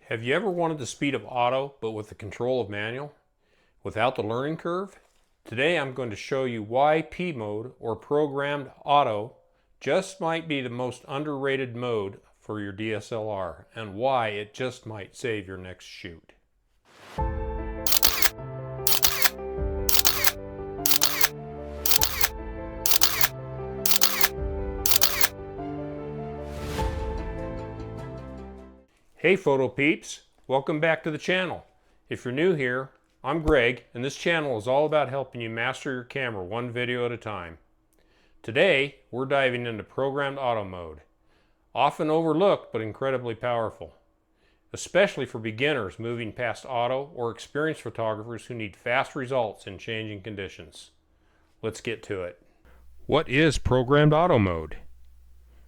Have you ever wanted the speed of auto but with the control of manual? Without the learning curve? Today I'm going to show you why P mode or programmed auto just might be the most underrated mode for your DSLR and why it just might save your next shoot. Hey photo peeps, welcome back to the channel. If you're new here, I'm Greg and this channel is all about helping you master your camera one video at a time. Today we're diving into programmed auto mode. Often overlooked but incredibly powerful, especially for beginners moving past auto or experienced photographers who need fast results in changing conditions. Let's get to it. What is programmed auto mode?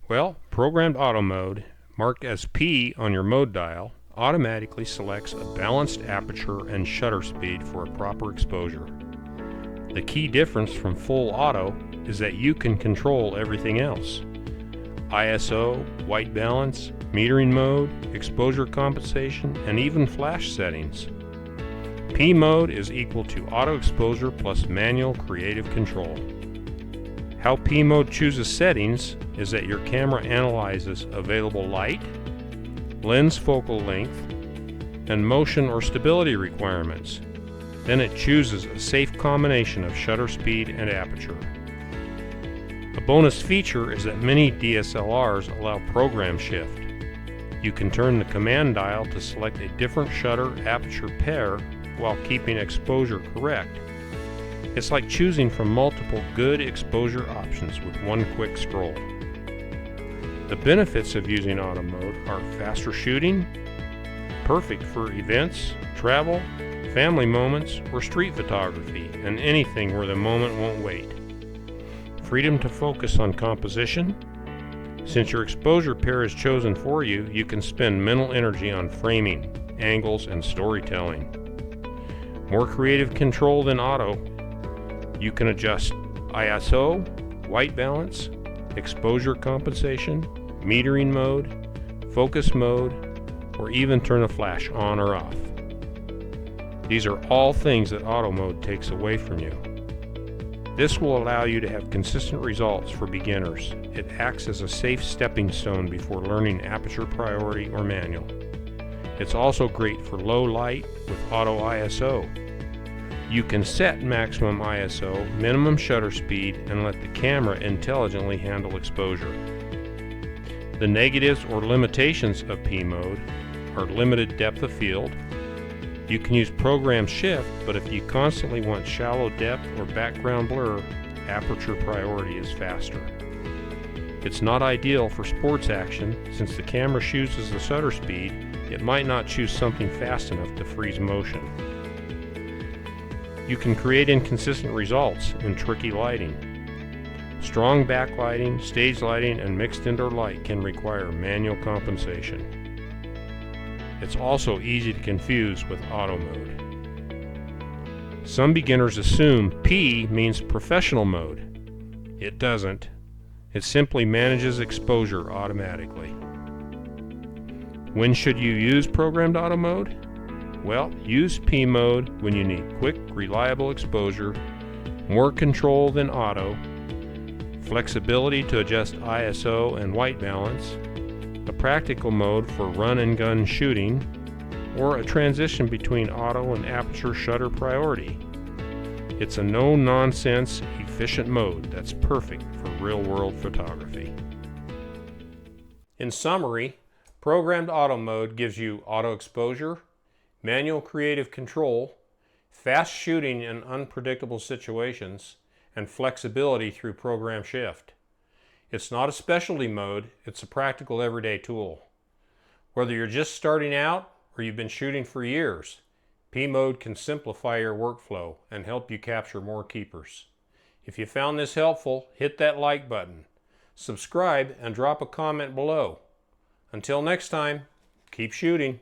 Well, programmed auto mode, marked as P on your mode dial, automatically selects a balanced aperture and shutter speed for a proper exposure. The key difference from full auto is that you can control everything else. ISO, white balance, metering mode, exposure compensation, and even flash settings. P mode is equal to auto exposure plus manual creative control. How P mode chooses settings is that your camera analyzes available light, lens focal length, and motion or stability requirements. Then it chooses a safe combination of shutter speed and aperture. A bonus feature is that many DSLRs allow program shift. You can turn the command dial to select a different shutter aperture pair while keeping exposure correct. It's like choosing from multiple good exposure options with one quick scroll. The benefits of using auto mode are faster shooting, perfect for events, travel, family moments, or street photography, and anything where the moment won't wait. Freedom to focus on composition. Since your exposure pair is chosen for you, you can spend mental energy on framing, angles, and storytelling. More creative control than auto. You can adjust ISO, white balance, exposure compensation, metering mode, focus mode, or even turn a flash on or off. These are all things that auto mode takes away from you. This will allow you to have consistent results for beginners. It acts as a safe stepping stone before learning aperture priority or manual. It's also great for low light with auto ISO. You can set maximum ISO, minimum shutter speed, and let the camera intelligently handle exposure. The negatives or limitations of P mode are limited depth of field. You can use program shift, but if you constantly want shallow depth or background blur, aperture priority is faster. It's not ideal for sports action. Since the camera chooses the shutter speed, it might not choose something fast enough to freeze motion. You can create inconsistent results in tricky lighting. Strong backlighting, stage lighting, and mixed indoor light can require manual compensation. It's also easy to confuse with auto mode. Some beginners assume P means professional mode. It doesn't. It simply manages exposure automatically. When should you use programmed auto mode? Well, use P mode when you need quick, reliable exposure, more control than auto, flexibility to adjust ISO and white balance, a practical mode for run and gun shooting, or a transition between auto and aperture shutter priority. It's a no-nonsense, efficient mode that's perfect for real-world photography. In summary, programmed auto mode gives you auto exposure, manual creative control, fast shooting in unpredictable situations, and flexibility through program shift. It's not a specialty mode, it's a practical everyday tool. Whether you're just starting out or you've been shooting for years, P mode can simplify your workflow and help you capture more keepers. If you found this helpful, hit that like button, subscribe, and drop a comment below. Until next time, keep shooting.